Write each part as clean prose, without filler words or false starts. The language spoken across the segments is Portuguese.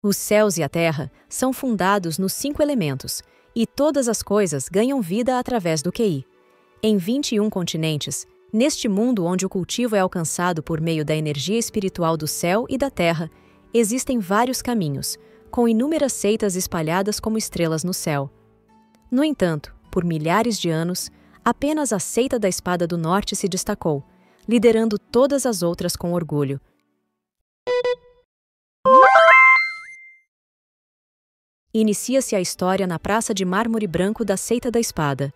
Os céus e a terra são fundados nos 5 elementos, e todas as coisas ganham vida através do QI. Em 21 continentes, neste mundo onde o cultivo é alcançado por meio da energia espiritual do céu e da terra, existem vários caminhos, com inúmeras seitas espalhadas como estrelas no céu. No entanto, por milhares de anos, apenas a seita da Espada do Norte se destacou, liderando todas as outras com orgulho. Inicia-se a história na praça de mármore branco da Seita da Espada.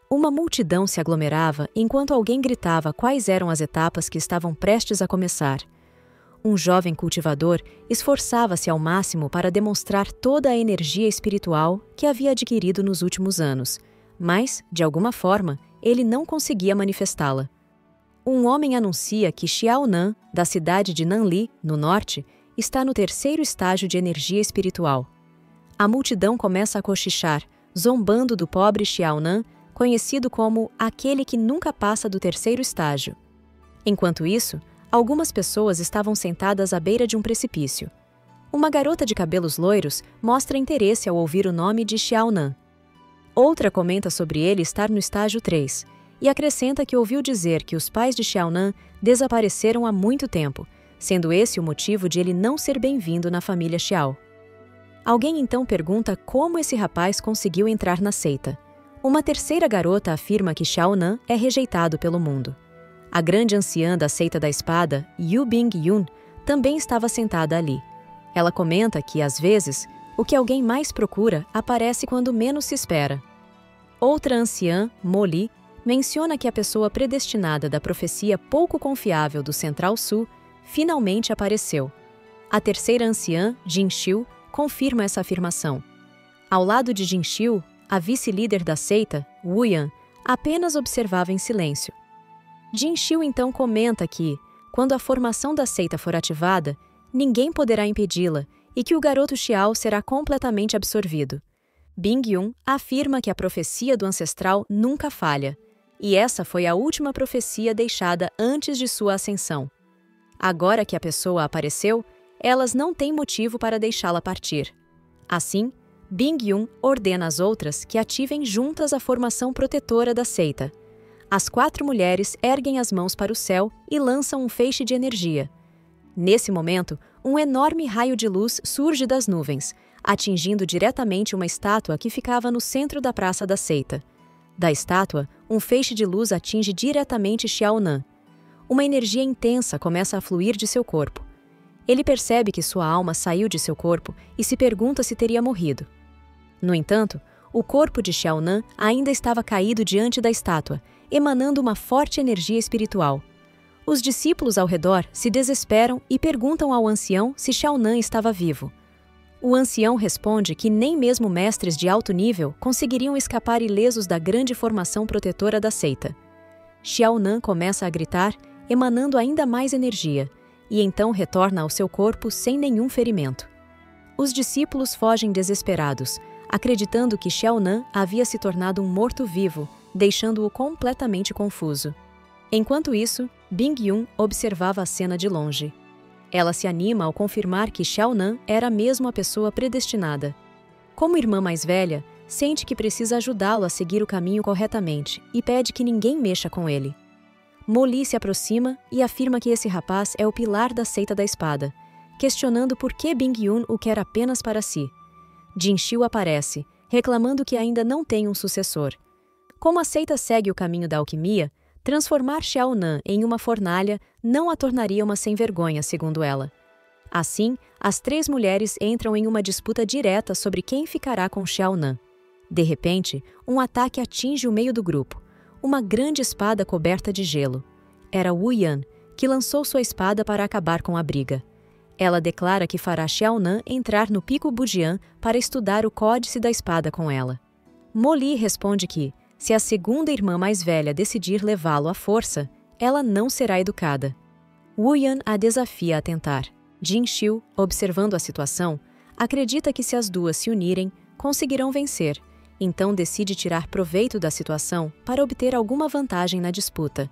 Uma multidão se aglomerava enquanto alguém gritava quais eram as etapas que estavam prestes a começar. Um jovem cultivador esforçava-se ao máximo para demonstrar toda a energia espiritual que havia adquirido nos últimos anos, mas, de alguma forma, ele não conseguia manifestá-la. Um homem anuncia que Xiao Nan, da cidade de Nanli, no norte, está no 3º estágio de energia espiritual. A multidão começa a cochichar, zombando do pobre Xiao Nan, conhecido como aquele que nunca passa do 3º estágio. Enquanto isso, algumas pessoas estavam sentadas à beira de um precipício. Uma garota de cabelos loiros mostra interesse ao ouvir o nome de Xiao Nan. Outra comenta sobre ele estar no estágio 3 e acrescenta que ouviu dizer que os pais de Xiao Nan desapareceram há muito tempo, sendo esse o motivo de ele não ser bem-vindo na família Xiao. Alguém então pergunta como esse rapaz conseguiu entrar na seita. Uma terceira garota afirma que Xiao Nan é rejeitado pelo mundo. A grande anciã da Seita da Espada, Yu Bing-yun, também estava sentada ali. Ela comenta que, às vezes, o que alguém mais procura aparece quando menos se espera. Outra anciã, Mo Li, menciona que a pessoa predestinada da profecia pouco confiável do Central Sul finalmente apareceu. A terceira anciã, Jin Xiu, confirma essa afirmação. Ao lado de Jin Xiu, a vice-líder da seita, Wu Yan, apenas observava em silêncio. Jin Xiu então comenta que, quando a formação da seita for ativada, ninguém poderá impedi-la e que o garoto Xiao será completamente absorvido. Bing-yun afirma que a profecia do ancestral nunca falha, e essa foi a última profecia deixada antes de sua ascensão. Agora que a pessoa apareceu, elas não têm motivo para deixá-la partir. Assim, Bing-yun ordena às outras que ativem juntas a formação protetora da seita. As 4 mulheres erguem as mãos para o céu e lançam um feixe de energia. Nesse momento, um enorme raio de luz surge das nuvens, atingindo diretamente uma estátua que ficava no centro da praça da seita. Da estátua, um feixe de luz atinge diretamente Xiao Nan. Uma energia intensa começa a fluir de seu corpo. Ele percebe que sua alma saiu de seu corpo e se pergunta se teria morrido. No entanto, o corpo de Xiao Nan ainda estava caído diante da estátua, emanando uma forte energia espiritual. Os discípulos ao redor se desesperam e perguntam ao ancião se Xiao Nan estava vivo. O ancião responde que nem mesmo mestres de alto nível conseguiriam escapar ilesos da grande formação protetora da seita. Xiao Nan começa a gritar, emanando ainda mais energia, e então retorna ao seu corpo sem nenhum ferimento. Os discípulos fogem desesperados, acreditando que Xiao Nan havia se tornado um morto-vivo, deixando-o completamente confuso. Enquanto isso, Bing-yun observava a cena de longe. Ela se anima ao confirmar que Xiao Nan era mesmo a pessoa predestinada. Como irmã mais velha, sente que precisa ajudá-lo a seguir o caminho corretamente e pede que ninguém mexa com ele. Mo Li se aproxima e afirma que esse rapaz é o pilar da Seita da Espada, questionando por que Bing-yun o quer apenas para si. Jin Xiu aparece, reclamando que ainda não tem um sucessor. Como a seita segue o caminho da alquimia, transformar Xiao Nan em uma fornalha não a tornaria uma sem-vergonha, segundo ela. Assim, as 3 mulheres entram em uma disputa direta sobre quem ficará com Xiao Nan. De repente, um ataque atinge o meio do grupo. Uma grande espada coberta de gelo. Era Wu Yan, que lançou sua espada para acabar com a briga. Ela declara que fará Xiao Nan entrar no Pico Bujian para estudar o códice da espada com ela. Mo Li responde que, se a segunda irmã mais velha decidir levá-lo à força, ela não será educada. Wu Yan a desafia a tentar. Jin Xiu, observando a situação, acredita que se as duas se unirem, conseguirão vencer, então decide tirar proveito da situação para obter alguma vantagem na disputa.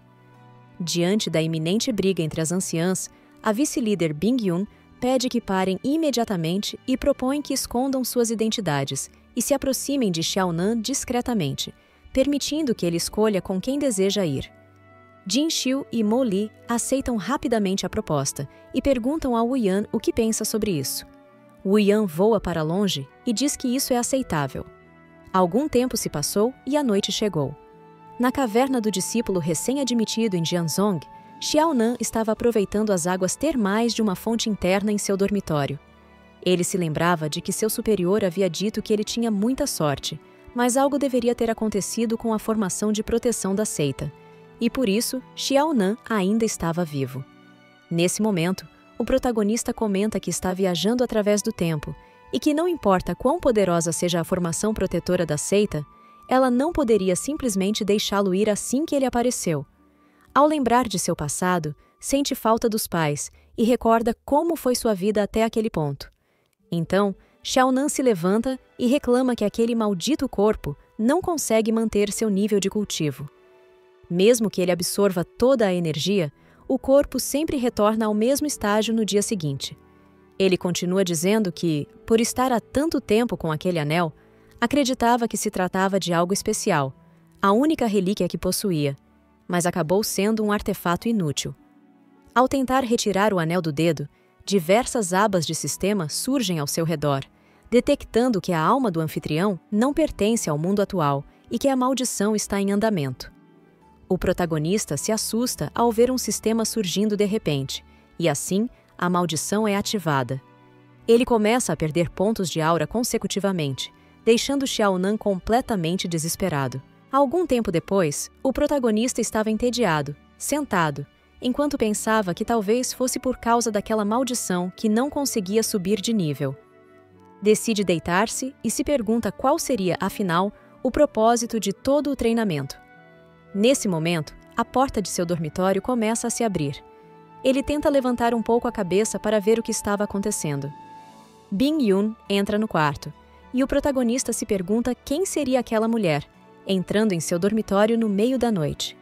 Diante da iminente briga entre as anciãs, a vice-líder Bing-yun pede que parem imediatamente e propõe que escondam suas identidades e se aproximem de Xiaonan discretamente, permitindo que ele escolha com quem deseja ir. Jin Xiu e Mo Li aceitam rapidamente a proposta e perguntam a Wu Yan o que pensa sobre isso. Wu Yan voa para longe e diz que isso é aceitável. Algum tempo se passou e a noite chegou. Na caverna do discípulo recém-admitido em Jianzhong, Xiaonan estava aproveitando as águas termais de uma fonte interna em seu dormitório. Ele se lembrava de que seu superior havia dito que ele tinha muita sorte, mas algo deveria ter acontecido com a formação de proteção da seita. E por isso, Xiaonan ainda estava vivo. Nesse momento, o protagonista comenta que está viajando através do tempo e que não importa quão poderosa seja a formação protetora da seita, ela não poderia simplesmente deixá-lo ir assim que ele apareceu. Ao lembrar de seu passado, sente falta dos pais e recorda como foi sua vida até aquele ponto. Então, Xiaonan se levanta e reclama que aquele maldito corpo não consegue manter seu nível de cultivo. Mesmo que ele absorva toda a energia, o corpo sempre retorna ao mesmo estágio no dia seguinte. Ele continua dizendo que, por estar há tanto tempo com aquele anel, acreditava que se tratava de algo especial, a única relíquia que possuía, mas acabou sendo um artefato inútil. Ao tentar retirar o anel do dedo, diversas abas de sistema surgem ao seu redor, detectando que a alma do anfitrião não pertence ao mundo atual e que a maldição está em andamento. O protagonista se assusta ao ver um sistema surgindo de repente, e assim, a maldição é ativada. Ele começa a perder pontos de aura consecutivamente, deixando Xiaonan completamente desesperado. Algum tempo depois, o protagonista estava entediado, sentado, enquanto pensava que talvez fosse por causa daquela maldição que não conseguia subir de nível. Decide deitar-se e se pergunta qual seria, afinal, o propósito de todo o treinamento. Nesse momento, a porta de seu dormitório começa a se abrir. Ele tenta levantar um pouco a cabeça para ver o que estava acontecendo. Bing Yun entra no quarto, e o protagonista se pergunta quem seria aquela mulher, entrando em seu dormitório no meio da noite.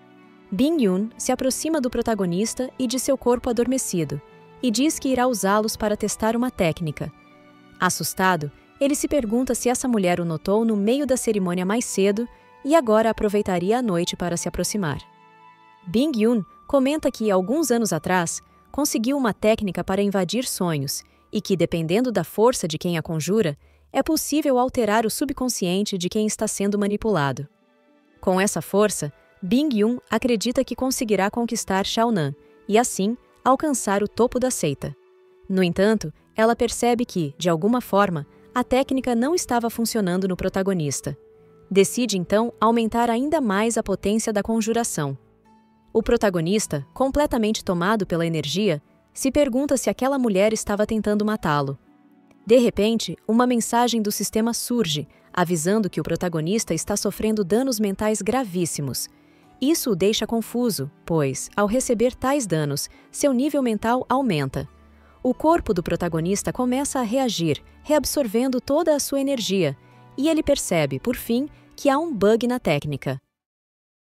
Bing Yun se aproxima do protagonista e de seu corpo adormecido, e diz que irá usá-los para testar uma técnica. Assustado, ele se pergunta se essa mulher o notou no meio da cerimônia mais cedo e agora aproveitaria a noite para se aproximar. Bing Yun comenta que, alguns anos atrás, conseguiu uma técnica para invadir sonhos e que, dependendo da força de quem a conjura, é possível alterar o subconsciente de quem está sendo manipulado. Com essa força, Bing Yun acredita que conseguirá conquistar Xiaonan e, assim, alcançar o topo da seita. No entanto, ela percebe que, de alguma forma, a técnica não estava funcionando no protagonista. Decide, então, aumentar ainda mais a potência da conjuração. O protagonista, completamente tomado pela energia, se pergunta se aquela mulher estava tentando matá-lo. De repente, uma mensagem do sistema surge, avisando que o protagonista está sofrendo danos mentais gravíssimos. Isso o deixa confuso, pois, ao receber tais danos, seu nível mental aumenta. O corpo do protagonista começa a reagir, reabsorvendo toda a sua energia, e ele percebe, por fim, que há um bug na técnica.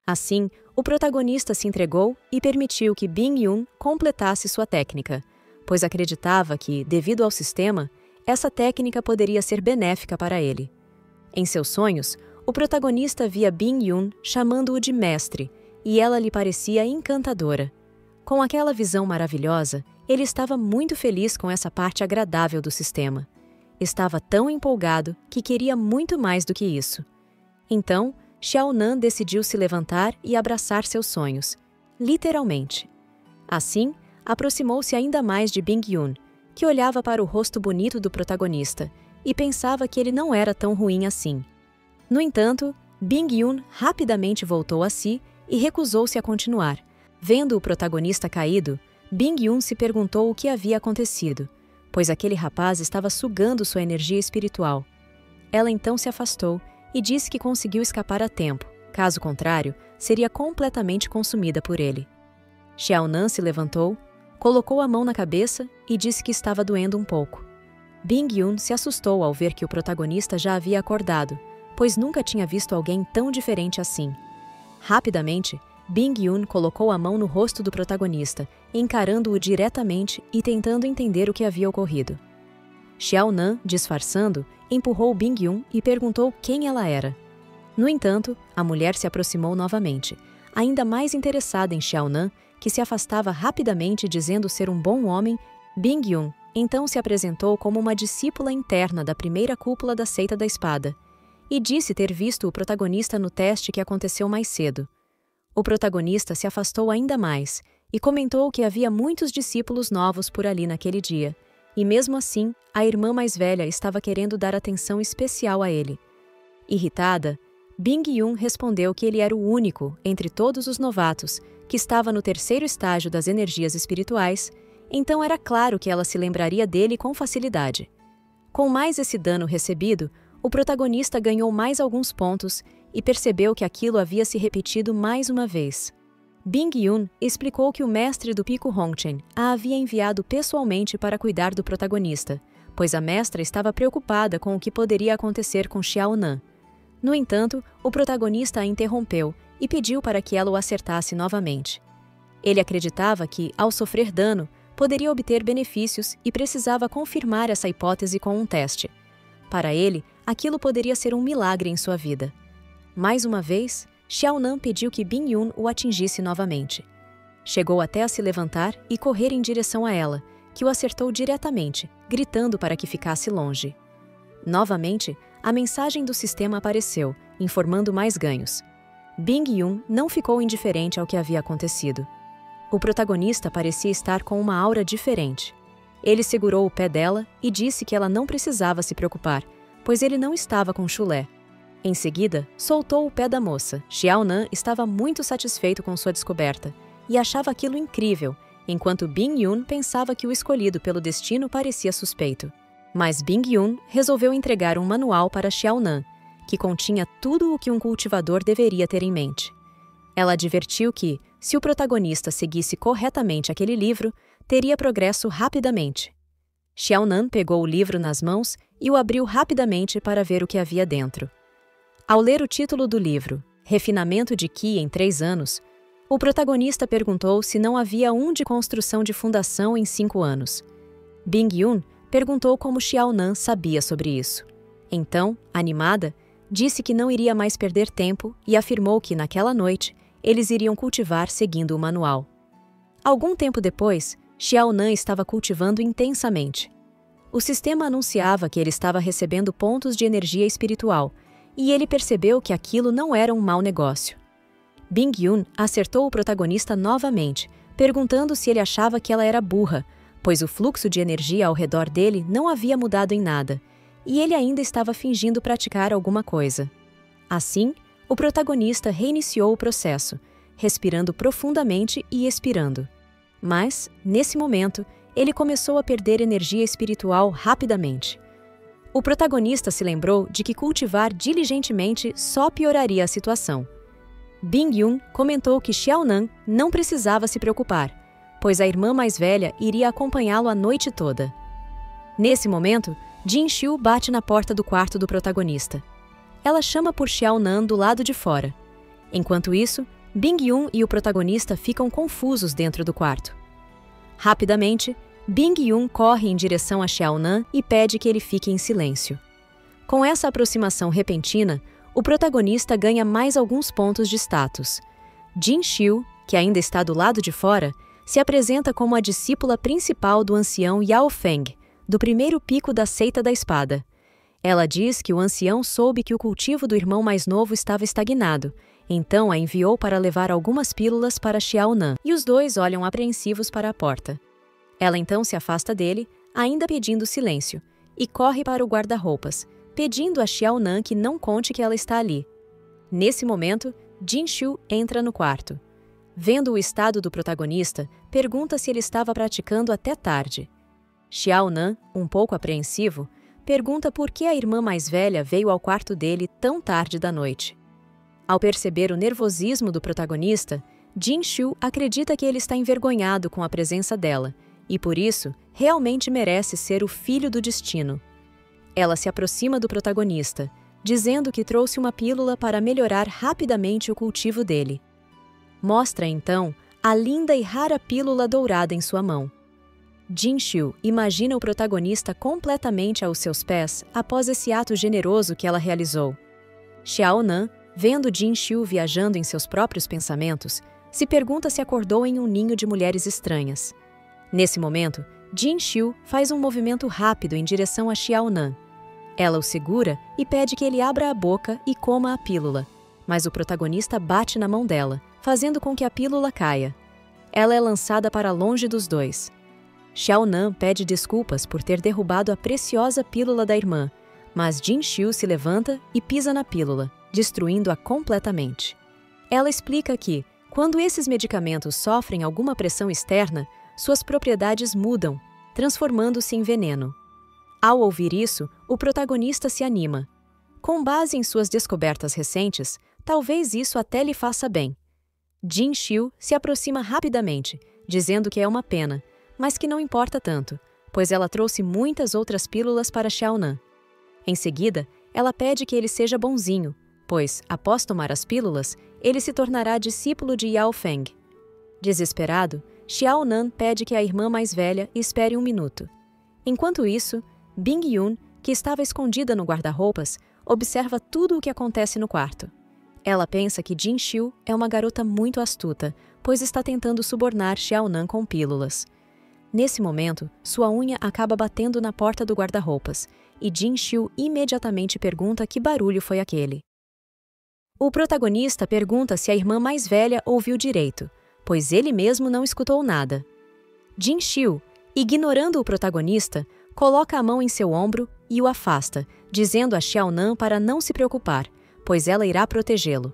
Assim, o protagonista se entregou e permitiu que Bing Yun completasse sua técnica, pois acreditava que, devido ao sistema, essa técnica poderia ser benéfica para ele. Em seus sonhos, o protagonista via Bing Yun chamando-o de mestre, e ela lhe parecia encantadora. Com aquela visão maravilhosa, ele estava muito feliz com essa parte agradável do sistema. Estava tão empolgado que queria muito mais do que isso. Então, Xiaonan decidiu se levantar e abraçar seus sonhos, literalmente. Assim, aproximou-se ainda mais de Bing Yun, que olhava para o rosto bonito do protagonista e pensava que ele não era tão ruim assim. No entanto, Bing Yun rapidamente voltou a si e recusou-se a continuar. Vendo o protagonista caído, Bing Yun se perguntou o que havia acontecido, pois aquele rapaz estava sugando sua energia espiritual. Ela então se afastou e disse que conseguiu escapar a tempo, caso contrário, seria completamente consumida por ele. Xiaonan se levantou, colocou a mão na cabeça e disse que estava doendo um pouco. Bing Yun se assustou ao ver que o protagonista já havia acordado, pois nunca tinha visto alguém tão diferente assim. Rapidamente, Bing-yun colocou a mão no rosto do protagonista, encarando-o diretamente e tentando entender o que havia ocorrido. Xiaonan, disfarçando, empurrou Bing-yun e perguntou quem ela era. No entanto, a mulher se aproximou novamente, ainda mais interessada em Xiaonan, que se afastava rapidamente dizendo ser um bom homem. Bing-yun então se apresentou como uma discípula interna da primeira cúpula da Seita da Espada e disse ter visto o protagonista no teste que aconteceu mais cedo. O protagonista se afastou ainda mais e comentou que havia muitos discípulos novos por ali naquele dia, e mesmo assim, a irmã mais velha estava querendo dar atenção especial a ele. Irritada, Bing-yun respondeu que ele era o único, entre todos os novatos, que estava no terceiro estágio das energias espirituais, então era claro que ela se lembraria dele com facilidade. Com mais esse dano recebido, o protagonista ganhou mais alguns pontos e percebeu que aquilo havia se repetido mais uma vez. Bing-yun explicou que o mestre do Pico Hongchen a havia enviado pessoalmente para cuidar do protagonista, pois a mestra estava preocupada com o que poderia acontecer com Xiaonan. No entanto, o protagonista a interrompeu e pediu para que ela o acertasse novamente. Ele acreditava que, ao sofrer dano, poderia obter benefícios e precisava confirmar essa hipótese com um teste. Para ele, aquilo poderia ser um milagre em sua vida. Mais uma vez, Xiaonan pediu que Bing-yun o atingisse novamente. Chegou até a se levantar e correr em direção a ela, que o acertou diretamente, gritando para que ficasse longe. Novamente, a mensagem do sistema apareceu, informando mais ganhos. Bing-yun não ficou indiferente ao que havia acontecido. O protagonista parecia estar com uma aura diferente. Ele segurou o pé dela e disse que ela não precisava se preocupar, pois ele não estava com chulé. Em seguida, soltou o pé da moça. Xiaonan estava muito satisfeito com sua descoberta e achava aquilo incrível, enquanto Bing-yun pensava que o escolhido pelo destino parecia suspeito. Mas Bing-yun resolveu entregar um manual para Xiaonan, que continha tudo o que um cultivador deveria ter em mente. Ela advertiu que, se o protagonista seguisse corretamente aquele livro, teria progresso rapidamente. Xiaonan pegou o livro nas mãos e o abriu rapidamente para ver o que havia dentro. Ao ler o título do livro, Refinamento de Qi em 3 anos, o protagonista perguntou se não havia um de construção de fundação em 5 anos. Bing-yun perguntou como Xiaonan sabia sobre isso. Então, animada, disse que não iria mais perder tempo e afirmou que, naquela noite, eles iriam cultivar seguindo o manual. Algum tempo depois, Xiaonan estava cultivando intensamente. O sistema anunciava que ele estava recebendo pontos de energia espiritual, e ele percebeu que aquilo não era um mau negócio. Bing-yun acertou o protagonista novamente, perguntando se ele achava que ela era burra, pois o fluxo de energia ao redor dele não havia mudado em nada, e ele ainda estava fingindo praticar alguma coisa. Assim, o protagonista reiniciou o processo, respirando profundamente e expirando. Mas, nesse momento, ele começou a perder energia espiritual rapidamente. O protagonista se lembrou de que cultivar diligentemente só pioraria a situação. Bing-yun comentou que Xiaonan não precisava se preocupar, pois a irmã mais velha iria acompanhá-lo a noite toda. Nesse momento, Jin-Xiu bate na porta do quarto do protagonista. Ela chama por Xiaonan do lado de fora. Enquanto isso, Bing-yun e o protagonista ficam confusos dentro do quarto. Rapidamente, Bing-yun corre em direção a Xiaonan e pede que ele fique em silêncio. Com essa aproximação repentina, o protagonista ganha mais alguns pontos de status. Jin-Xiu, que ainda está do lado de fora, se apresenta como a discípula principal do ancião Yao Feng, do primeiro pico da Seita da Espada. Ela diz que o ancião soube que o cultivo do irmão mais novo estava estagnado, então a enviou para levar algumas pílulas para Xiaonan, e os dois olham apreensivos para a porta. Ela então se afasta dele, ainda pedindo silêncio, e corre para o guarda-roupas, pedindo a Xiaonan que não conte que ela está ali. Nesse momento, Jin-Xiu entra no quarto. Vendo o estado do protagonista, pergunta se ele estava praticando até tarde. Xiaonan, um pouco apreensivo, pergunta por que a irmã mais velha veio ao quarto dele tão tarde da noite. Ao perceber o nervosismo do protagonista, Jin-Xiu acredita que ele está envergonhado com a presença dela, e por isso realmente merece ser o filho do destino. Ela se aproxima do protagonista, dizendo que trouxe uma pílula para melhorar rapidamente o cultivo dele. Mostra, então, a linda e rara pílula dourada em sua mão. Jin-Xiu imagina o protagonista completamente aos seus pés após esse ato generoso que ela realizou. Xiao Nan, vendo Jin-Xiu viajando em seus próprios pensamentos, se pergunta se acordou em um ninho de mulheres estranhas. Nesse momento, Jin-Xiu faz um movimento rápido em direção a Xiao Nan. Ela o segura e pede que ele abra a boca e coma a pílula, mas o protagonista bate na mão dela, fazendo com que a pílula caia. Ela é lançada para longe dos dois. Xiao Nan pede desculpas por ter derrubado a preciosa pílula da irmã, mas Jin-Xiu se levanta e pisa na pílula, destruindo-a completamente. Ela explica que, quando esses medicamentos sofrem alguma pressão externa, suas propriedades mudam, transformando-se em veneno. Ao ouvir isso, o protagonista se anima. Com base em suas descobertas recentes, talvez isso até lhe faça bem. Jin-Xiu se aproxima rapidamente, dizendo que é uma pena, mas que não importa tanto, pois ela trouxe muitas outras pílulas para Xiao Nan. Em seguida, ela pede que ele seja bonzinho, pois, após tomar as pílulas, ele se tornará discípulo de Yao Feng. Desesperado, Xiao Nan pede que a irmã mais velha espere um minuto. Enquanto isso, Bing Yun, que estava escondida no guarda-roupas, observa tudo o que acontece no quarto. Ela pensa que Jin-Xiu é uma garota muito astuta, pois está tentando subornar Xiao Nan com pílulas. Nesse momento, sua unha acaba batendo na porta do guarda-roupas, e Jin-Xiu imediatamente pergunta que barulho foi aquele. O protagonista pergunta se a irmã mais velha ouviu direito, pois ele mesmo não escutou nada. Jin-Xiu, ignorando o protagonista, coloca a mão em seu ombro e o afasta, dizendo a Xiao Nan para não se preocupar, pois ela irá protegê-lo.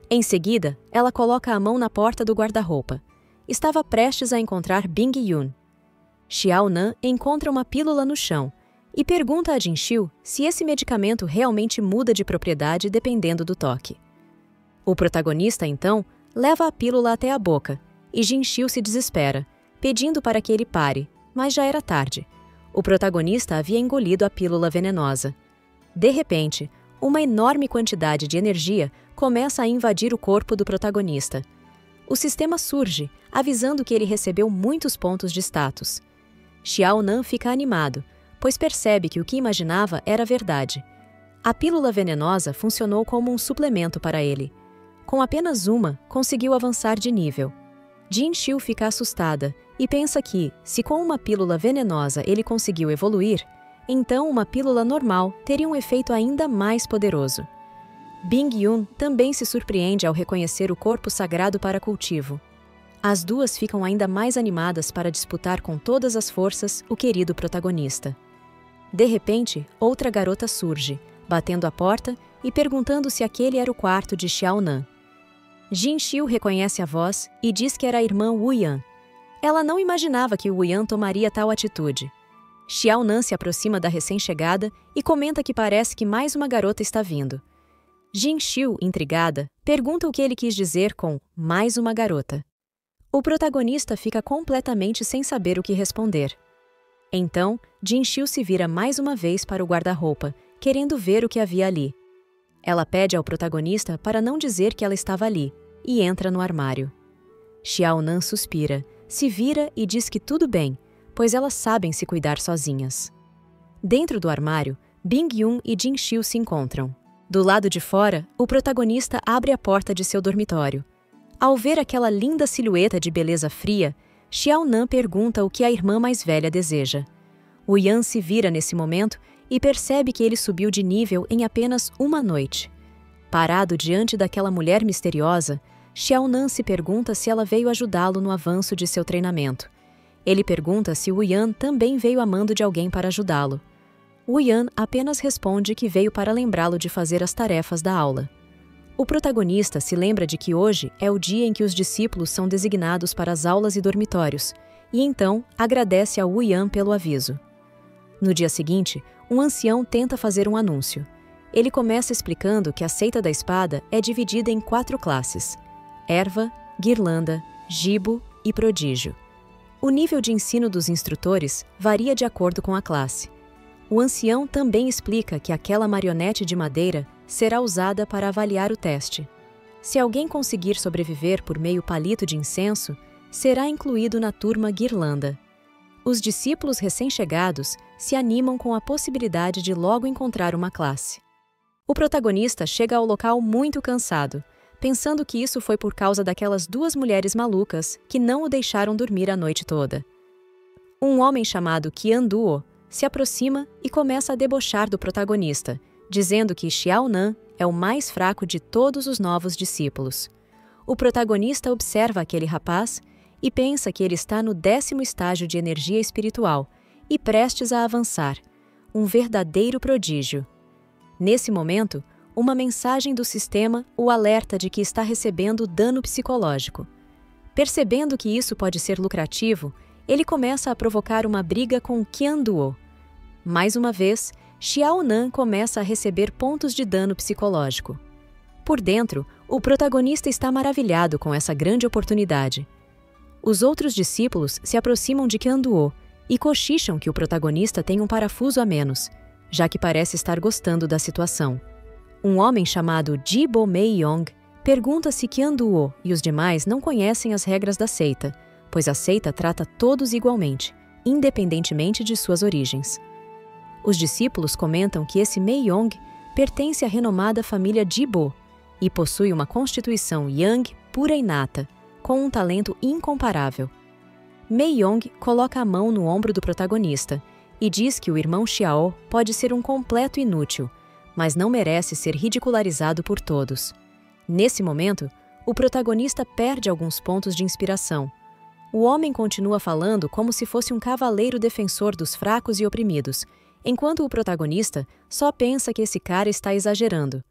Em seguida, ela coloca a mão na porta do guarda-roupa. Estava prestes a encontrar Bing Yun. Xiao Nan encontra uma pílula no chão e pergunta a Jin-Xiu se esse medicamento realmente muda de propriedade dependendo do toque. O protagonista, então, leva a pílula até a boca e Jin-Xiu se desespera, pedindo para que ele pare, mas já era tarde. O protagonista havia engolido a pílula venenosa. De repente, uma enorme quantidade de energia começa a invadir o corpo do protagonista. O sistema surge, avisando que ele recebeu muitos pontos de status. Xiao Nan fica animado, pois percebe que o que imaginava era verdade. A pílula venenosa funcionou como um suplemento para ele. Com apenas uma, conseguiu avançar de nível. Jin-Xiu fica assustada e pensa que, se com uma pílula venenosa ele conseguiu evoluir, então uma pílula normal teria um efeito ainda mais poderoso. Bing Yun também se surpreende ao reconhecer o corpo sagrado para cultivo. As duas ficam ainda mais animadas para disputar com todas as forças o querido protagonista. De repente, outra garota surge, batendo a porta e perguntando se aquele era o quarto de Xiao Nan. Jin-Xiu reconhece a voz e diz que era a irmã Wu Yan. Ela não imaginava que Wu Yan tomaria tal atitude. Xiao Nan se aproxima da recém-chegada e comenta que parece que mais uma garota está vindo. Jin-Xiu, intrigada, pergunta o que ele quis dizer com mais uma garota. O protagonista fica completamente sem saber o que responder. Então, Jin-Xiu se vira mais uma vez para o guarda-roupa, querendo ver o que havia ali. Ela pede ao protagonista para não dizer que ela estava ali, e entra no armário. Xiao Nan suspira, se vira e diz que tudo bem, pois elas sabem se cuidar sozinhas. Dentro do armário, Bing Yun e Jin-Xiu se encontram. Do lado de fora, o protagonista abre a porta de seu dormitório. Ao ver aquela linda silhueta de beleza fria, Xiao Nan pergunta o que a irmã mais velha deseja. Wu Yan se vira nesse momento e percebe que ele subiu de nível em apenas uma noite. Parado diante daquela mulher misteriosa, Xiao Nan se pergunta se ela veio ajudá-lo no avanço de seu treinamento. Ele pergunta se Wu Yan também veio a mando de alguém para ajudá-lo. Wu Yan apenas responde que veio para lembrá-lo de fazer as tarefas da aula. O protagonista se lembra de que hoje é o dia em que os discípulos são designados para as aulas e dormitórios, e então agradece a Wu Yan pelo aviso. No dia seguinte, um ancião tenta fazer um anúncio. Ele começa explicando que a seita da espada é dividida em 4 classes: erva, guirlanda, gibo e prodígio. O nível de ensino dos instrutores varia de acordo com a classe. O ancião também explica que aquela marionete de madeira será usada para avaliar o teste. Se alguém conseguir sobreviver por meio palito de incenso, será incluído na turma guirlanda. Os discípulos recém-chegados se animam com a possibilidade de logo encontrar uma classe. O protagonista chega ao local muito cansado, pensando que isso foi por causa daquelas duas mulheres malucas que não o deixaram dormir a noite toda. Um homem chamado Qianduo se aproxima e começa a debochar do protagonista, dizendo que Xiaonan é o mais fraco de todos os novos discípulos. O protagonista observa aquele rapaz e pensa que ele está no 10º estágio de energia espiritual e prestes a avançar, um verdadeiro prodígio. Nesse momento, uma mensagem do sistema o alerta de que está recebendo dano psicológico. Percebendo que isso pode ser lucrativo, ele começa a provocar uma briga com Qianduo. Mais uma vez, Xiaonan começa a receber pontos de dano psicológico. Por dentro, o protagonista está maravilhado com essa grande oportunidade. Os outros discípulos se aproximam de Qianduo e cochicham que o protagonista tem um parafuso a menos, já que parece estar gostando da situação. Um homem chamado Jibo Meiyong pergunta se Qianduo e os demais não conhecem as regras da seita, pois a seita trata todos igualmente, independentemente de suas origens. Os discípulos comentam que esse Meiyong pertence à renomada família Jibo e possui uma constituição Yang pura e nata, com um talento incomparável. Meiyong coloca a mão no ombro do protagonista e diz que o irmão Xiao pode ser um completo inútil, mas não merece ser ridicularizado por todos. Nesse momento, o protagonista perde alguns pontos de inspiração. O homem continua falando como se fosse um cavaleiro defensor dos fracos e oprimidos, enquanto o protagonista só pensa que esse cara está exagerando.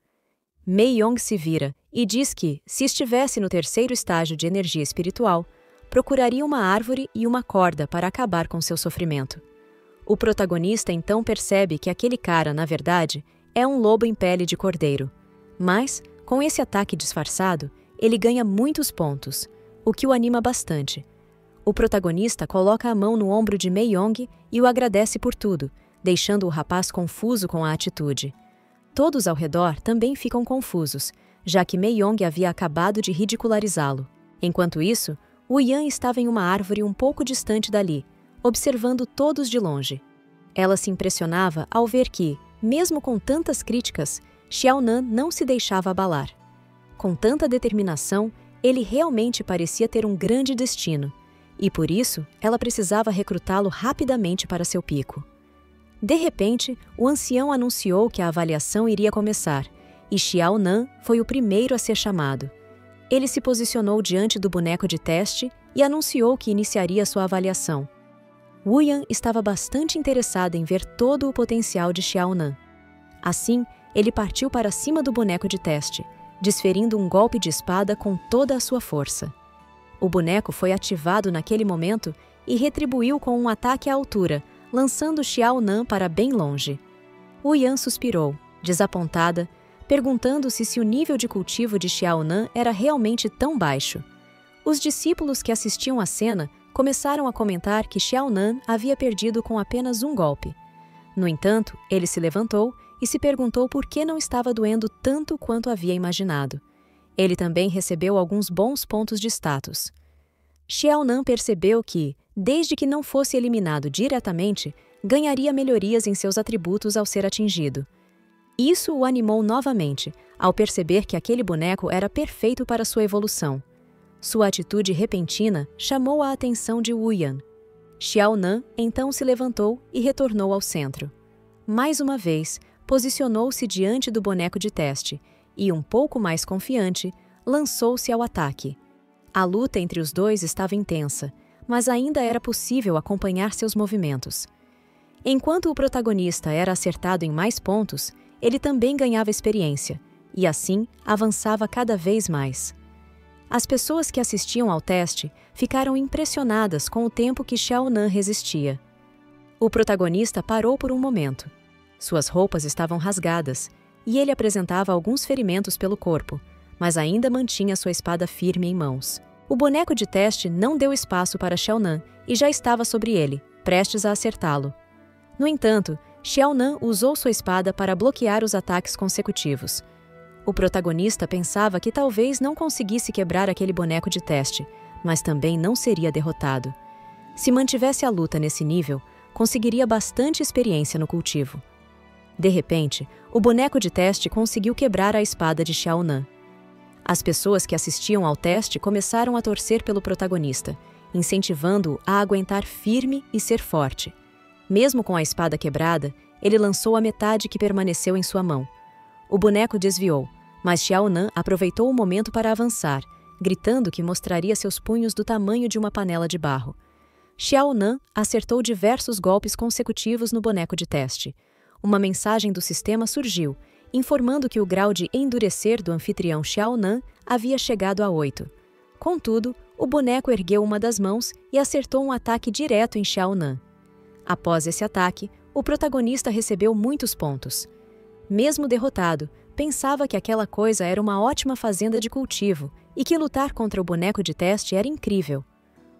Meiyong se vira e diz que, se estivesse no 3º estágio de energia espiritual, procuraria uma árvore e uma corda para acabar com seu sofrimento. O protagonista então percebe que aquele cara, na verdade, é um lobo em pele de cordeiro. Mas, com esse ataque disfarçado, ele ganha muitos pontos, o que o anima bastante. O protagonista coloca a mão no ombro de Meiyong e o agradece por tudo, deixando o rapaz confuso com a atitude. Todos ao redor também ficam confusos, já que Meiyong havia acabado de ridicularizá-lo. Enquanto isso, Wu Yan estava em uma árvore um pouco distante dali, observando todos de longe. Ela se impressionava ao ver que, mesmo com tantas críticas, Xiaonan não se deixava abalar. Com tanta determinação, ele realmente parecia ter um grande destino, e por isso ela precisava recrutá-lo rapidamente para seu pico. De repente, o ancião anunciou que a avaliação iria começar, e Xiaonan foi o primeiro a ser chamado. Ele se posicionou diante do boneco de teste e anunciou que iniciaria sua avaliação. Wu Yan estava bastante interessado em ver todo o potencial de Xiaonan. Assim, ele partiu para cima do boneco de teste, desferindo um golpe de espada com toda a sua força. O boneco foi ativado naquele momento e retribuiu com um ataque à altura, lançando Xiaonan para bem longe. Wu Yan suspirou, desapontada, perguntando-se se o nível de cultivo de Xiaonan era realmente tão baixo. Os discípulos que assistiam à cena começaram a comentar que Xiaonan havia perdido com apenas um golpe. No entanto, ele se levantou e se perguntou por que não estava doendo tanto quanto havia imaginado. Ele também recebeu alguns bons pontos de status. Xiaonan percebeu que, desde que não fosse eliminado diretamente, ganharia melhorias em seus atributos ao ser atingido. Isso o animou novamente, ao perceber que aquele boneco era perfeito para sua evolução. Sua atitude repentina chamou a atenção de Wu Yan. Xiaonan então se levantou e retornou ao centro. Mais uma vez, posicionou-se diante do boneco de teste e, um pouco mais confiante, lançou-se ao ataque. A luta entre os dois estava intensa, mas ainda era possível acompanhar seus movimentos. Enquanto o protagonista era acertado em mais pontos, ele também ganhava experiência, e assim avançava cada vez mais. As pessoas que assistiam ao teste ficaram impressionadas com o tempo que Xiaonan resistia. O protagonista parou por um momento. Suas roupas estavam rasgadas, e ele apresentava alguns ferimentos pelo corpo, mas ainda mantinha sua espada firme em mãos. O boneco de teste não deu espaço para Xiaonan e já estava sobre ele, prestes a acertá-lo. No entanto, Xiaonan usou sua espada para bloquear os ataques consecutivos. O protagonista pensava que talvez não conseguisse quebrar aquele boneco de teste, mas também não seria derrotado. Se mantivesse a luta nesse nível, conseguiria bastante experiência no cultivo. De repente, o boneco de teste conseguiu quebrar a espada de Xiao Nan. As pessoas que assistiam ao teste começaram a torcer pelo protagonista, incentivando-o a aguentar firme e ser forte. Mesmo com a espada quebrada, ele lançou a metade que permaneceu em sua mão. O boneco desviou, mas Xiao Nan aproveitou o momento para avançar, gritando que mostraria seus punhos do tamanho de uma panela de barro. Xiao Nan acertou diversos golpes consecutivos no boneco de teste. Uma mensagem do sistema surgiu, informando que o grau de endurecer do anfitrião Xiao Nan havia chegado a 8. Contudo, o boneco ergueu uma das mãos e acertou um ataque direto em Xiao Nan. Após esse ataque, o protagonista recebeu muitos pontos. Mesmo derrotado, pensava que aquela coisa era uma ótima fazenda de cultivo e que lutar contra o boneco de teste era incrível.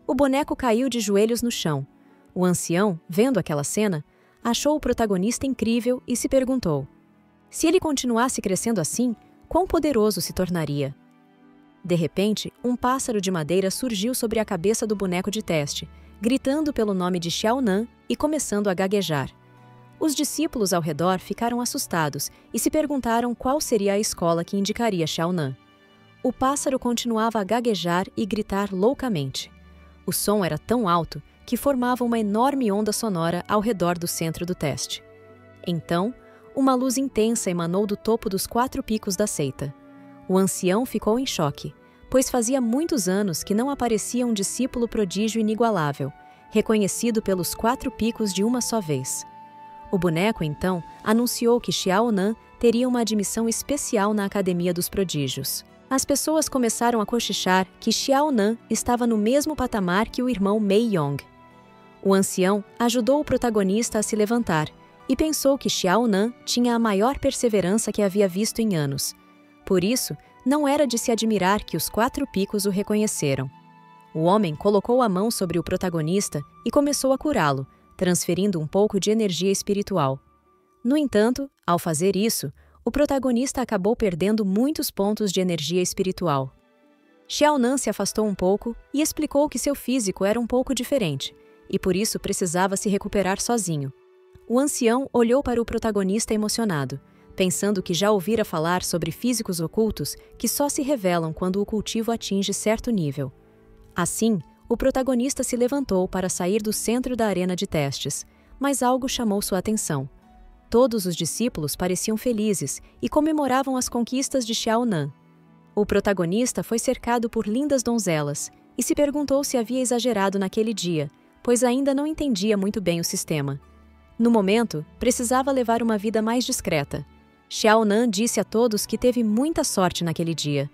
O boneco caiu de joelhos no chão. O ancião, vendo aquela cena, achou o protagonista incrível e se perguntou: se ele continuasse crescendo assim, quão poderoso se tornaria? De repente, um pássaro de madeira surgiu sobre a cabeça do boneco de teste, gritando pelo nome de Xiao Nan e começando a gaguejar. Os discípulos ao redor ficaram assustados e se perguntaram qual seria a escola que indicaria Xiao Nan. O pássaro continuava a gaguejar e gritar loucamente. O som era tão alto que formava uma enorme onda sonora ao redor do centro do teste. Então, uma luz intensa emanou do topo dos 4 picos da seita. O ancião ficou em choque, pois fazia muitos anos que não aparecia um discípulo prodígio inigualável, reconhecido pelos 4 picos de uma só vez. O boneco, então, anunciou que Xiao Nan teria uma admissão especial na Academia dos Prodígios. As pessoas começaram a cochichar que Xiao Nan estava no mesmo patamar que o irmão Mei Yong. O ancião ajudou o protagonista a se levantar e pensou que Xiao Nan tinha a maior perseverança que havia visto em anos. Por isso, não era de se admirar que os 4 picos o reconheceram. O homem colocou a mão sobre o protagonista e começou a curá-lo, transferindo um pouco de energia espiritual. No entanto, ao fazer isso, o protagonista acabou perdendo muitos pontos de energia espiritual. Xiao Nan se afastou um pouco e explicou que seu físico era um pouco diferente, e por isso precisava se recuperar sozinho. O ancião olhou para o protagonista emocionado, pensando que já ouvira falar sobre físicos ocultos que só se revelam quando o cultivo atinge certo nível. Assim, o protagonista se levantou para sair do centro da arena de testes, mas algo chamou sua atenção. Todos os discípulos pareciam felizes e comemoravam as conquistas de Xiao Nan. O protagonista foi cercado por lindas donzelas e se perguntou se havia exagerado naquele dia, pois ainda não entendia muito bem o sistema. No momento, precisava levar uma vida mais discreta. Xiao Nan disse a todos que teve muita sorte naquele dia.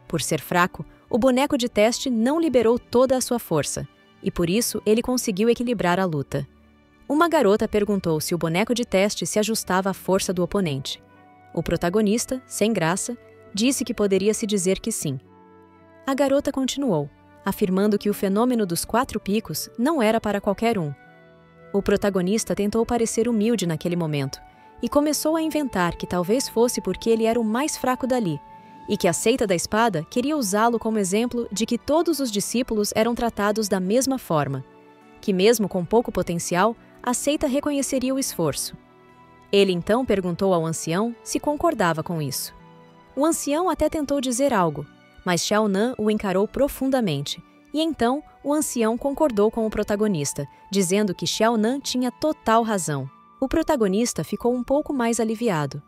Por ser fraco, o boneco de teste não liberou toda a sua força, e por isso ele conseguiu equilibrar a luta. Uma garota perguntou se o boneco de teste se ajustava à força do oponente. O protagonista, sem graça, disse que poderia se dizer que sim. A garota continuou, afirmando que o fenômeno dos 4 picos não era para qualquer um. O protagonista tentou parecer humilde naquele momento e começou a inventar que talvez fosse porque ele era o mais fraco dali e que a seita da espada queria usá-lo como exemplo de que todos os discípulos eram tratados da mesma forma, que mesmo com pouco potencial, a seita reconheceria o esforço. Ele então perguntou ao ancião se concordava com isso. O ancião até tentou dizer algo, mas Xiao Nan o encarou profundamente, e então o ancião concordou com o protagonista, dizendo que Xiao Nan tinha total razão. O protagonista ficou um pouco mais aliviado.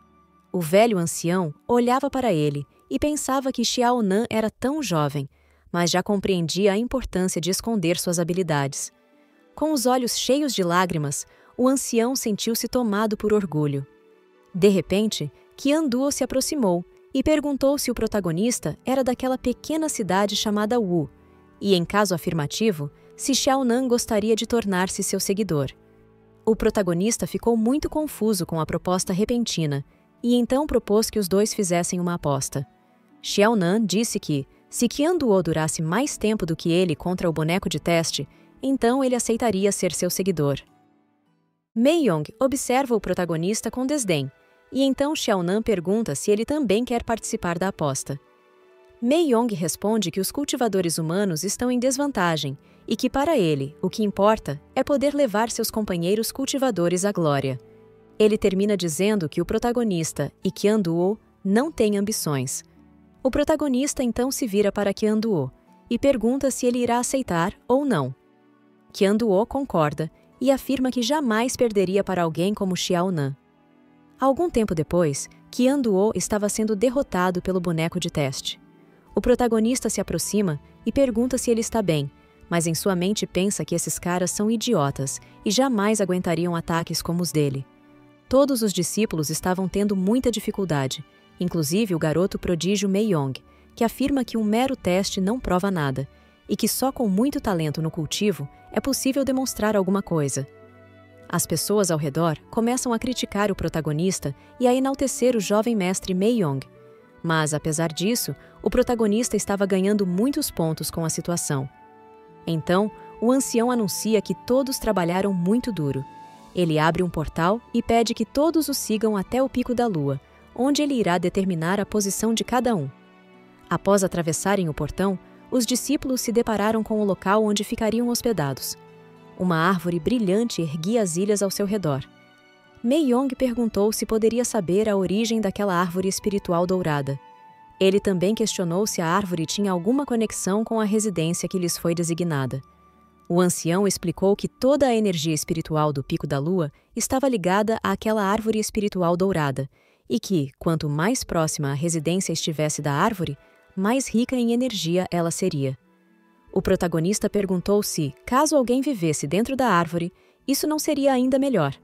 O velho ancião olhava para ele e pensava que Xiao Nan era tão jovem, mas já compreendia a importância de esconder suas habilidades. Com os olhos cheios de lágrimas, o ancião sentiu-se tomado por orgulho. De repente, Qian Duo se aproximou e perguntou se o protagonista era daquela pequena cidade chamada Wu, e, em caso afirmativo, se Xiao Nan gostaria de tornar-se seu seguidor. O protagonista ficou muito confuso com a proposta repentina e então propôs que os dois fizessem uma aposta. Xiao Nan disse que, se Qian Duo durasse mais tempo do que ele contra o boneco de teste, então ele aceitaria ser seu seguidor. Mei Yong observa o protagonista com desdém e então Xiaonan pergunta se ele também quer participar da aposta. Mei Yong responde que os cultivadores humanos estão em desvantagem e que para ele, o que importa é poder levar seus companheiros cultivadores à glória. Ele termina dizendo que o protagonista e Qian Duo não têm ambições. O protagonista então se vira para Qian Duo e pergunta se ele irá aceitar ou não. Qian Duo concorda e afirma que jamais perderia para alguém como Xiaonan. Algum tempo depois, Qian Duo estava sendo derrotado pelo boneco de teste. O protagonista se aproxima e pergunta se ele está bem, mas em sua mente pensa que esses caras são idiotas e jamais aguentariam ataques como os dele. Todos os discípulos estavam tendo muita dificuldade, inclusive o garoto prodígio Mei Yong, que afirma que um mero teste não prova nada e que só com muito talento no cultivo é possível demonstrar alguma coisa. As pessoas ao redor começam a criticar o protagonista e a enaltecer o jovem mestre Mei Yong. Mas, apesar disso, o protagonista estava ganhando muitos pontos com a situação. Então, o ancião anuncia que todos trabalharam muito duro. Ele abre um portal e pede que todos o sigam até o Pico da Lua, onde ele irá determinar a posição de cada um. Após atravessarem o portão, os discípulos se depararam com o local onde ficariam hospedados. Uma árvore brilhante erguia as ilhas ao seu redor. Mei Yong perguntou se poderia saber a origem daquela árvore espiritual dourada. Ele também questionou se a árvore tinha alguma conexão com a residência que lhes foi designada. O ancião explicou que toda a energia espiritual do Pico da Lua estava ligada àquela árvore espiritual dourada e que, quanto mais próxima a residência estivesse da árvore, mais rica em energia ela seria. O protagonista perguntou se, caso alguém vivesse dentro da árvore, isso não seria ainda melhor.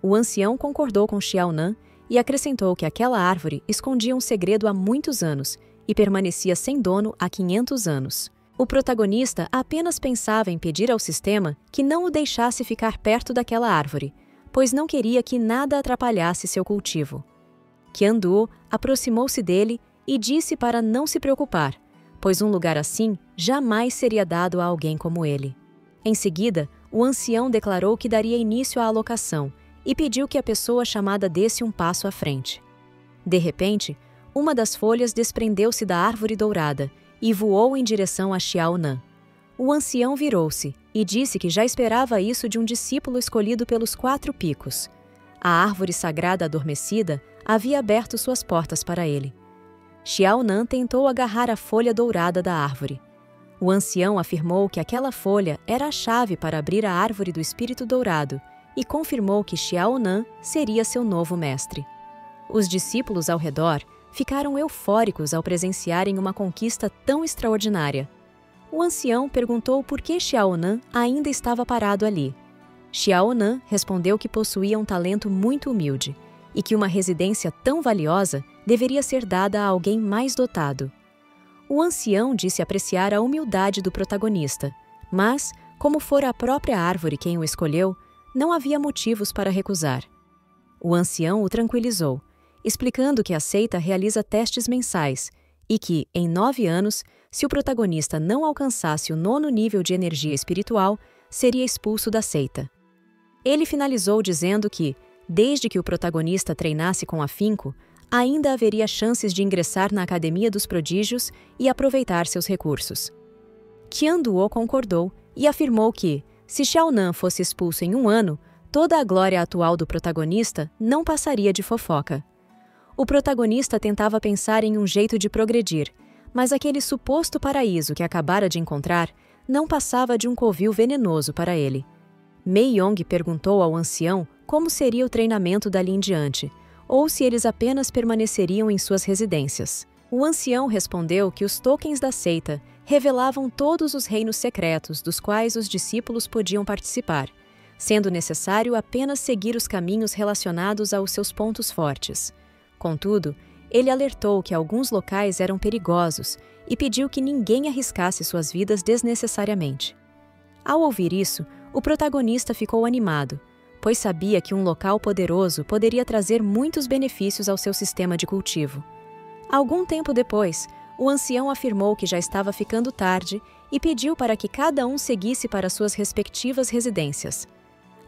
O ancião concordou com Xiaonan e acrescentou que aquela árvore escondia um segredo há muitos anos e permanecia sem dono há 500 anos. O protagonista apenas pensava em pedir ao sistema que não o deixasse ficar perto daquela árvore, pois não queria que nada atrapalhasse seu cultivo. Qian Duo aproximou-se dele e disse para não se preocupar, pois um lugar assim jamais seria dado a alguém como ele. Em seguida, o ancião declarou que daria início à alocação e pediu que a pessoa chamada desse um passo à frente. De repente, uma das folhas desprendeu-se da árvore dourada e voou em direção a Xiaonan. O ancião virou-se e disse que já esperava isso de um discípulo escolhido pelos 4 picos. A árvore sagrada adormecida havia aberto suas portas para ele. Xiaonan tentou agarrar a folha dourada da árvore. O ancião afirmou que aquela folha era a chave para abrir a árvore do espírito dourado e confirmou que Xiaonan seria seu novo mestre. Os discípulos ao redor ficaram eufóricos ao presenciarem uma conquista tão extraordinária. O ancião perguntou por que Xiaonan ainda estava parado ali. Xiaonan respondeu que possuía um talento muito humilde e que uma residência tão valiosa deveria ser dada a alguém mais dotado. O ancião disse apreciar a humildade do protagonista, mas, como fora a própria árvore quem o escolheu, não havia motivos para recusar. O ancião o tranquilizou, explicando que a seita realiza testes mensais e que, em 9 anos, se o protagonista não alcançasse o 9º nível de energia espiritual, seria expulso da seita. Ele finalizou dizendo que, desde que o protagonista treinasse com afinco, ainda haveria chances de ingressar na Academia dos Prodígios e aproveitar seus recursos. Qian Duo concordou e afirmou que, se Xiaonan fosse expulso em 1 ano, toda a glória atual do protagonista não passaria de fofoca. O protagonista tentava pensar em um jeito de progredir, mas aquele suposto paraíso que acabara de encontrar não passava de um covil venenoso para ele. Mei Yong perguntou ao ancião como seria o treinamento dali em diante, ou se eles apenas permaneceriam em suas residências. O ancião respondeu que os tokens da seita revelavam todos os reinos secretos dos quais os discípulos podiam participar, sendo necessário apenas seguir os caminhos relacionados aos seus pontos fortes. Contudo, ele alertou que alguns locais eram perigosos e pediu que ninguém arriscasse suas vidas desnecessariamente. Ao ouvir isso, o protagonista ficou animado, pois sabia que um local poderoso poderia trazer muitos benefícios ao seu sistema de cultivo. Algum tempo depois, o ancião afirmou que já estava ficando tarde e pediu para que cada um seguisse para suas respectivas residências.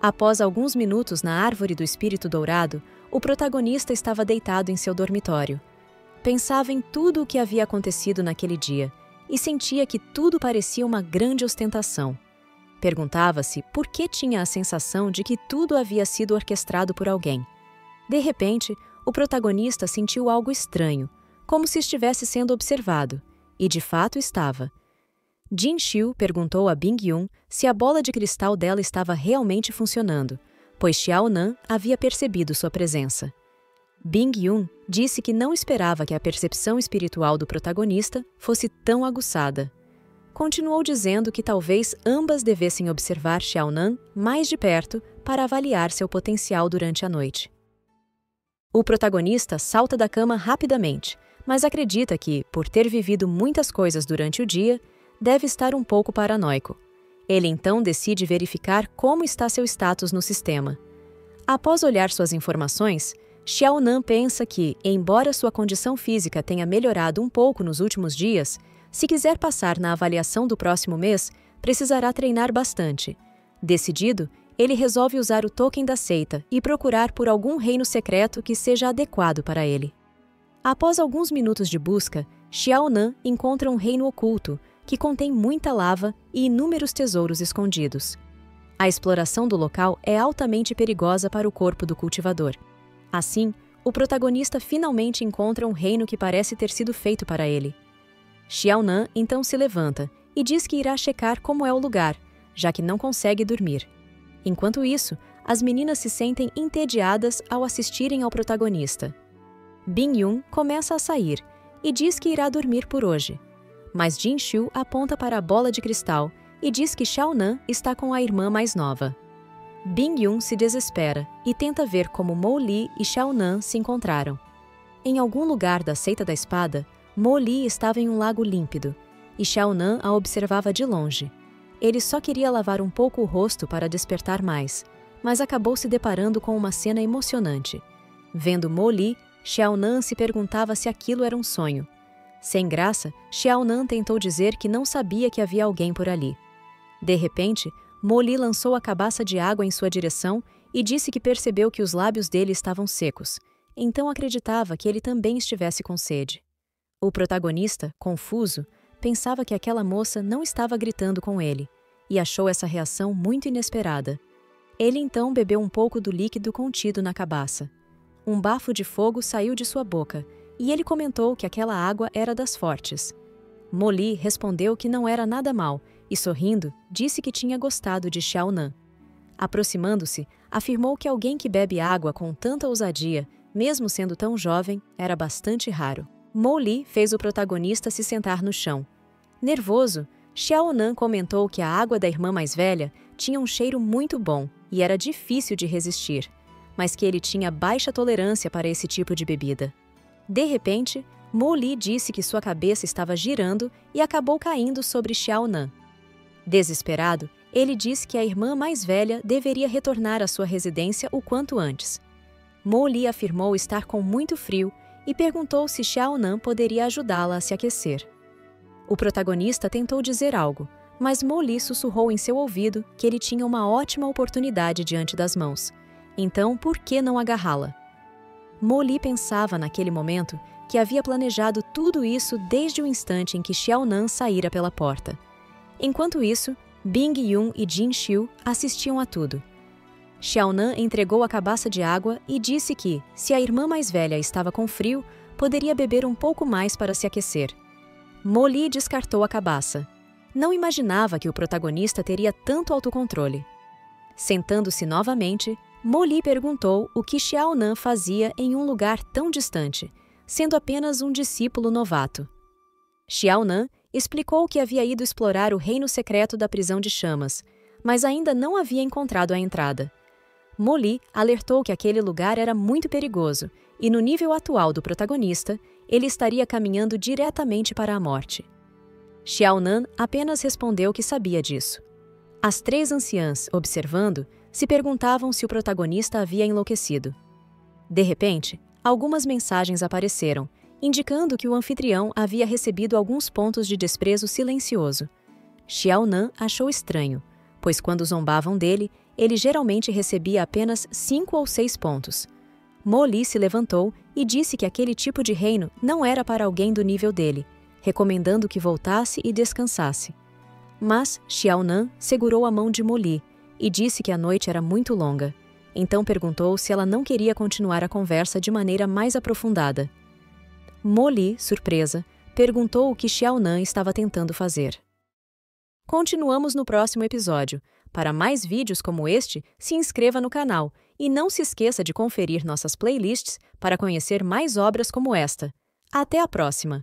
Após alguns minutos na árvore do espírito dourado, o protagonista estava deitado em seu dormitório. Pensava em tudo o que havia acontecido naquele dia e sentia que tudo parecia uma grande ostentação. Perguntava-se por que tinha a sensação de que tudo havia sido orquestrado por alguém. De repente, o protagonista sentiu algo estranho, como se estivesse sendo observado, e de fato estava. Jin-Xiu perguntou a Bing-Yun se a bola de cristal dela estava realmente funcionando, pois Xiao-Nan havia percebido sua presença. Bing-Yun disse que não esperava que a percepção espiritual do protagonista fosse tão aguçada. Continuou dizendo que talvez ambas devessem observar Xiao-Nan mais de perto para avaliar seu potencial durante a noite. O protagonista salta da cama rapidamente, mas acredita que, por ter vivido muitas coisas durante o dia, deve estar um pouco paranoico. Ele então decide verificar como está seu status no sistema. Após olhar suas informações, Xiao-Nan pensa que, embora sua condição física tenha melhorado um pouco nos últimos dias, se quiser passar na avaliação do próximo mês, precisará treinar bastante. Decidido, ele resolve usar o token da seita e procurar por algum reino secreto que seja adequado para ele. Após alguns minutos de busca, Xiao-Nan encontra um reino oculto, que contém muita lava e inúmeros tesouros escondidos. A exploração do local é altamente perigosa para o corpo do cultivador. Assim, o protagonista finalmente encontra um reino que parece ter sido feito para ele. Xiao-Nan então se levanta e diz que irá checar como é o lugar, já que não consegue dormir. Enquanto isso, as meninas se sentem entediadas ao assistirem ao protagonista. Bing-Yun começa a sair e diz que irá dormir por hoje. Mas Jin-Xiu aponta para a bola de cristal e diz que Xiao-Nan está com a irmã mais nova. Bing-Yun se desespera e tenta ver como Mo Li e Xiao-Nan se encontraram. Em algum lugar da Seita da Espada, Mo Li estava em um lago límpido e Xiao-Nan a observava de longe. Ele só queria lavar um pouco o rosto para despertar mais, mas acabou se deparando com uma cena emocionante. Vendo Mo Li, Xiao-Nan se perguntava se aquilo era um sonho. Sem graça, Xiao-Nan tentou dizer que não sabia que havia alguém por ali. De repente, Mo Li lançou a cabaça de água em sua direção e disse que percebeu que os lábios dele estavam secos. Então acreditava que ele também estivesse com sede. O protagonista, confuso, pensava que aquela moça não estava gritando com ele e achou essa reação muito inesperada. Ele então bebeu um pouco do líquido contido na cabaça. Um bafo de fogo saiu de sua boca e ele comentou que aquela água era das fortes. Mo Li respondeu que não era nada mal e, sorrindo, disse que tinha gostado de Xiao-Nan. Aproximando-se, afirmou que alguém que bebe água com tanta ousadia, mesmo sendo tão jovem, era bastante raro. Mo Li fez o protagonista se sentar no chão. Nervoso, Xiao-Nan comentou que a água da irmã mais velha tinha um cheiro muito bom e era difícil de resistir, mas que ele tinha baixa tolerância para esse tipo de bebida. De repente, Mo Li disse que sua cabeça estava girando e acabou caindo sobre Xiao-Nan. Desesperado, ele disse que a irmã mais velha deveria retornar à sua residência o quanto antes. Mo Li afirmou estar com muito frio e perguntou se Xiao-Nan poderia ajudá-la a se aquecer. O protagonista tentou dizer algo, mas Mo Li sussurrou em seu ouvido que ele tinha uma ótima oportunidade diante das mãos. Então, por que não agarrá-la? Mo Li pensava naquele momento que havia planejado tudo isso desde o instante em que Xiao-Nan saíra pela porta. Enquanto isso, Bing-Yun e Jin-Xiu assistiam a tudo. Xiao-Nan entregou a cabaça de água e disse que, se a irmã mais velha estava com frio, poderia beber um pouco mais para se aquecer. Mo Li descartou a cabaça. Não imaginava que o protagonista teria tanto autocontrole. Sentando-se novamente, Mo Li perguntou o que Xiao-Nan fazia em um lugar tão distante, sendo apenas um discípulo novato. Xiao-Nan explicou que havia ido explorar o reino secreto da prisão de chamas, mas ainda não havia encontrado a entrada. Mo Li alertou que aquele lugar era muito perigoso e, no nível atual do protagonista, ele estaria caminhando diretamente para a morte. Xiao-Nan apenas respondeu que sabia disso. As três anciãs, observando, se perguntavam se o protagonista havia enlouquecido. De repente, algumas mensagens apareceram, indicando que o anfitrião havia recebido alguns pontos de desprezo silencioso. Xiao-Nan achou estranho, pois quando zombavam dele, ele geralmente recebia apenas 5 ou 6 pontos. Mo Li se levantou e disse que aquele tipo de reino não era para alguém do nível dele, recomendando que voltasse e descansasse. Mas Xiao Nan segurou a mão de Mo Li e disse que a noite era muito longa. Então perguntou se ela não queria continuar a conversa de maneira mais aprofundada. Mo Li, surpresa, perguntou o que Xiao Nan estava tentando fazer. Continuamos no próximo episódio. Para mais vídeos como este, se inscreva no canal e não se esqueça de conferir nossas playlists para conhecer mais obras como esta. Até a próxima!